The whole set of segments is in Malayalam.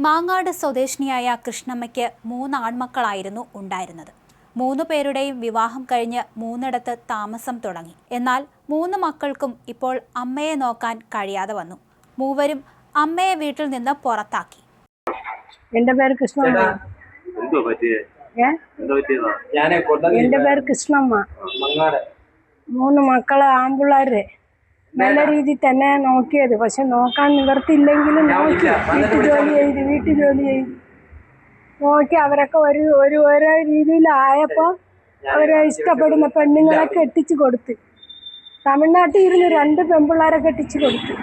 മാങ്ങാട് സ്വദേശിനിയായ കൃഷ്ണമ്മയ്ക്ക് 3 ആൺമക്കളായിരുന്നു ഉണ്ടായിരുന്നത്. 3 പേരുടെയും വിവാഹം കഴിഞ്ഞ് 3ഇടത്ത് താമസം തുടങ്ങി. എന്നാൽ 3 മക്കൾക്കും ഇപ്പോൾ അമ്മയെ നോക്കാൻ കഴിയാതെ വന്നു. മൂവരും അമ്മയെ വീട്ടിൽ നിന്ന് പുറത്താക്കി. എന്റെ പേര് കൃഷ്ണമ്മ. എന്റെ പേര് കൃഷ്ണമ്മ. 3 മക്കള് ആൺപിള്ളേര് നല്ല രീതിയിൽ തന്നെ നോക്കിയത്. പക്ഷെ നോക്കാൻ നിവർത്തില്ലെങ്കിലും നോക്കി വീട്ടു ജോലി ചെയ്ത് നോക്കി അവരൊക്കെ ഓരോ രീതിയിലായപ്പോൾ അവരെ ഇഷ്ടപ്പെടുന്ന പെണ്ണുങ്ങളെ കെട്ടിച്ചു കൊടുത്ത്. തമിഴ്നാട്ടിൽ ഇരുന്ന് 2 പെൺപിള്ളേരെ കെട്ടിച്ചു കൊടുത്ത്.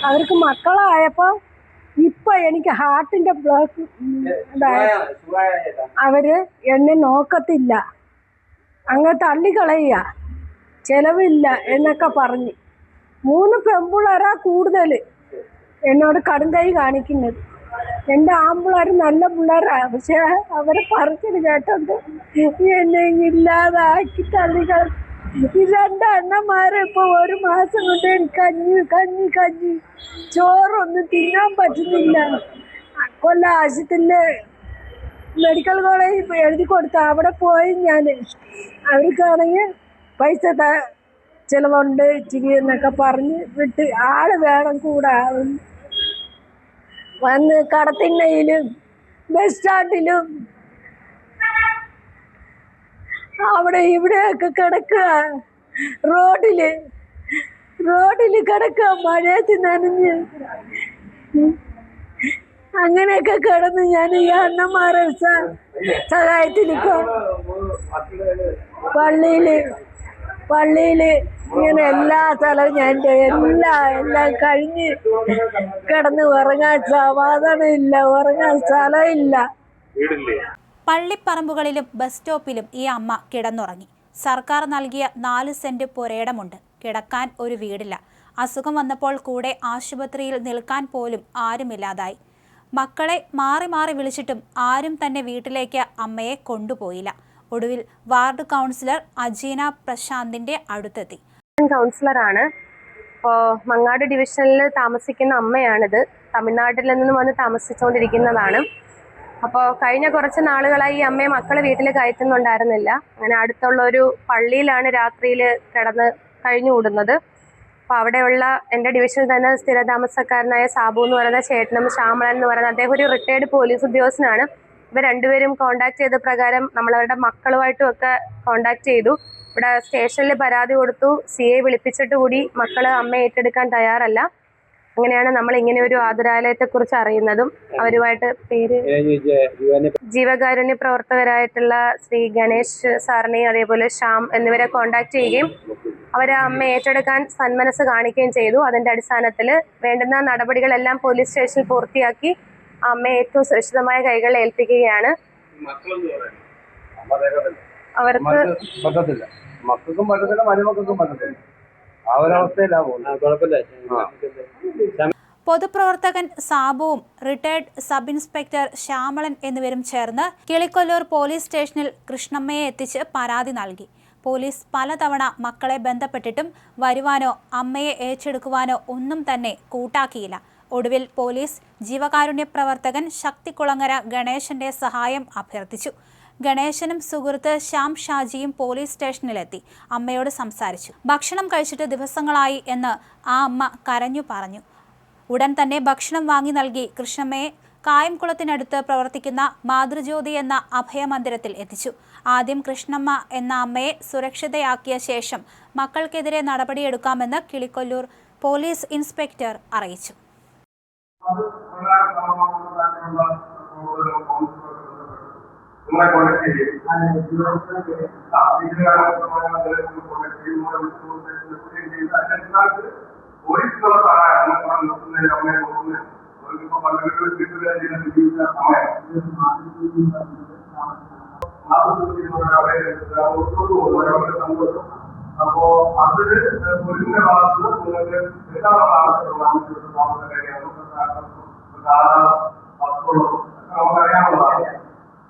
അവർക്ക് മക്കളായപ്പോൾ ഇപ്പം എനിക്ക് ഹാർട്ടിൻ്റെ ബ്ലോക്ക് അവര് എന്നെ നോക്കത്തില്ല, അങ്ങ് തള്ളിക്കളയുക, ചെലവില്ല എന്നൊക്കെ പറഞ്ഞ് 3 പെൺപിള്ളേരാ കൂടുതൽ എന്നോട് കടുംകൈ കാണിക്കുന്നത്. എൻ്റെ ആൺപിള്ളേർ നല്ല പിള്ളേരാണ്. പക്ഷെ അവരെ പറഞ്ഞത് കേട്ടോണ്ട് എന്നെ ഇല്ലാതാക്കി തള്ളിക്കള. ഈ 2 അണ്ണന്മാരെ ഇപ്പോൾ 1 മാസം കൊണ്ട് എനിക്ക് കഞ്ഞി ചോറൊന്നും തിന്നാൻ പറ്റുന്നില്ല. കൊല്ലം ആശുപത്രിയിലെ മെഡിക്കൽ കോളേജിൽ എഴുതി കൊടുത്ത അവിടെ പോയി ഞാൻ. അവർക്കാണെങ്കിൽ പൈസ ചിലവുണ്ട് ഇച്ചിരി എന്നൊക്കെ പറഞ്ഞ് വിട്ട്. ആള് വേണം കൂടെ. വന്ന് കടത്തിണ്ണയിലും ബസ് സ്റ്റാൻഡിലും അവിടെ ഇവിടെയൊക്കെ കിടക്കുക. റോഡില് കിടക്കുക, മഴയത്ത് നനഞ്ഞ്. അങ്ങനെയൊക്കെ കിടന്ന് ഞാൻ ഈ അണ്ണന്മാരെ സഹായത്തിലിപ്പോ പള്ളിയില് ഇങ്ങനെ എല്ലാ സ്ഥലവും ഞാൻ എല്ലാം കഴിഞ്ഞ് കിടന്ന് ഉറങ്ങാൻ സമാധാനമില്ല, ഉറങ്ങാൻ സ്ഥലമില്ല. പള്ളിപ്പറമ്പുകളിലും ബസ് സ്റ്റോപ്പിലും ഈ അമ്മ കിടന്നുറങ്ങി. സർക്കാർ നൽകിയ 4 സെന്റ് പുരയിടമുണ്ട്, കിടക്കാൻ ഒരു വീടില്ല. അസുഖം വന്നപ്പോൾ കൂടെ ആശുപത്രിയിൽ നിൽക്കാൻ പോലും ആരുമില്ലാതായി. മക്കളെ മാറി മാറി വിളിച്ചിട്ടും ആരും തന്നെ വീട്ടിലേക്ക് അമ്മയെ കൊണ്ടുപോയില്ല. ഒടുവിൽ വാർഡ് കൗൺസിലർ അജീന പ്രശാന്തിന്റെ അടുത്തെത്തി. കൗൺസിലറാണ്. ഇപ്പോൾ മങ്ങാട് ഡിവിഷനിൽ താമസിക്കുന്ന അമ്മയാണിത്. തമിഴ്നാട്ടിൽ നിന്നും വന്ന് താമസിച്ചുകൊണ്ടിരിക്കുന്നതാണ്. അപ്പോൾ കഴിഞ്ഞ കുറച്ച് നാളുകളായി ഈ അമ്മയെ മക്കളെ വീട്ടിൽ കയറ്റുന്നുണ്ടായിരുന്നില്ല. അങ്ങനെ അടുത്തുള്ള ഒരു പള്ളിയിലാണ് രാത്രിയിൽ കിടന്ന് കഴിഞ്ഞുകൂടുന്നത്. അപ്പോൾ അവിടെയുള്ള എൻ്റെ ഡിവിഷനിൽ തന്നെ സ്ഥിരതാമസക്കാരനായ സാബു എന്ന് പറയുന്ന ചേട്ടനും ശ്യാമളൻ എന്ന് പറയുന്ന അദ്ദേഹം ഒരു റിട്ടയർഡ് പോലീസ് ഉദ്യോഗസ്ഥനാണ്. ഇവർ 2 പേരും കോണ്ടാക്ട് ചെയ്ത പ്രകാരം നമ്മളവരുടെ മക്കളുമായിട്ടും ഒക്കെ കോണ്ടാക്ട് ചെയ്തു. ഇവിടെ സ്റ്റേഷനിൽ പരാതി കൊടുത്തു. CA വിളിപ്പിച്ചിട്ട് കൂടി മക്കള് അമ്മയെ ഏറ്റെടുക്കാൻ തയ്യാറല്ല. അങ്ങനെയാണ് നമ്മൾ ഇങ്ങനെ ഒരു ആതുരാലയത്തെക്കുറിച്ച് അറിയുന്നതും. അവരുമായിട്ട് പേര് ജീവകാരുണ്യ പ്രവർത്തകരായിട്ടുള്ള ശ്രീ ഗണേഷ് സാറിനെയും അതേപോലെ ശ്യാം എന്നിവരെ കോണ്ടാക്ട് ചെയ്യുകയും അവരെ അമ്മയെ ഏറ്റെടുക്കാൻ സന്മനസ് കാണിക്കുകയും ചെയ്തു. അതിൻ്റെ അടിസ്ഥാനത്തിൽ വേണ്ടുന്ന നടപടികളെല്ലാം പോലീസ് സ്റ്റേഷനിൽ പൂർത്തിയാക്കി അമ്മയെ ഏറ്റവും സുരക്ഷിതമായ കൈകളിൽ ഏൽപ്പിക്കുകയാണ്. അവർക്ക് പറ്റത്തില്ല, മക്കൾക്കും പറ്റത്തില്ല, മരുമക്കൾക്കും പറ്റത്തില്ല. ആ ഒരവസ്ഥയിലാണ് പോകുന്നത്. പൊതുപ്രവർത്തകൻ സാബുവും റിട്ടയർഡ് സബ് ഇൻസ്പെക്ടർ ശ്യാമളൻ എന്നിവരും ചേർന്ന് കിളിക്കൊല്ലൂർ പോലീസ് സ്റ്റേഷനിൽ കൃഷ്ണമ്മയെ എത്തിച്ച് പരാതി നൽകി. പോലീസ് പലതവണ മക്കളെ ബന്ധപ്പെട്ടിട്ടും വരുവാനോ അമ്മയെ ഏറ്റെടുക്കുവാനോ ഒന്നും തന്നെ കൂട്ടാക്കിയില്ല. ഒടുവിൽ പോലീസ് ജീവകാരുണ്യ പ്രവർത്തകൻ ശക്തികുളങ്ങര ഗണേശന്റെ സഹായം അഭ്യർത്ഥിച്ചു. ഗണേശനും സുഹൃത്ത് ശ്യാം ഷാജിയും പോലീസ് സ്റ്റേഷനിലെത്തി അമ്മയോട് സംസാരിച്ചു. ഭക്ഷണം കഴിച്ചിട്ട് ദിവസങ്ങളായി എന്ന് ആ അമ്മ കരഞ്ഞു പറഞ്ഞു. ഉടൻ തന്നെ ഭക്ഷണം വാങ്ങി നൽകി കൃഷ്ണമ്മയെ കായംകുളത്തിനടുത്ത് പ്രവർത്തിക്കുന്ന മാതൃജ്യോതി എന്ന അഭയമന്ദിരത്തിൽ എത്തിച്ചു. ആദ്യം കൃഷ്ണമ്മ എന്ന അമ്മയെ സുരക്ഷിതയാക്കിയ ശേഷം മക്കൾക്കെതിരെ നടപടിയെടുക്കാമെന്ന് കിളിക്കൊല്ലൂർ പോലീസ് ഇൻസ്പെക്ടർ അറിയിച്ചു. അപ്പോ അതില് പൊലിസിന്റെ ഭാഗത്ത് നിങ്ങൾക്ക് എന്താണ് നമുക്കറിയാവുന്നതാണ്.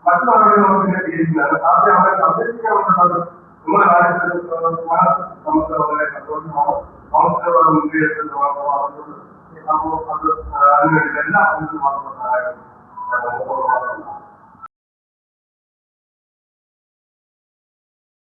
മറ്റു നടപടികൾ നമുക്ക് ഇങ്ങനെ ചെയ്യുന്നത് ആദ്യം അവരെ സംരക്ഷിക്കാവുന്നത് നമ്മുടെ കാര്യത്തിൽ നമുക്ക് വളരെ സന്തോഷമാണ്. കൗൺസിലറുടെ മുൻകൈ എടുത്ത് അപ്പോൾ അത് അതിനുവേണ്ടി എല്ലാ പോലീസും മാത്രം സഹായം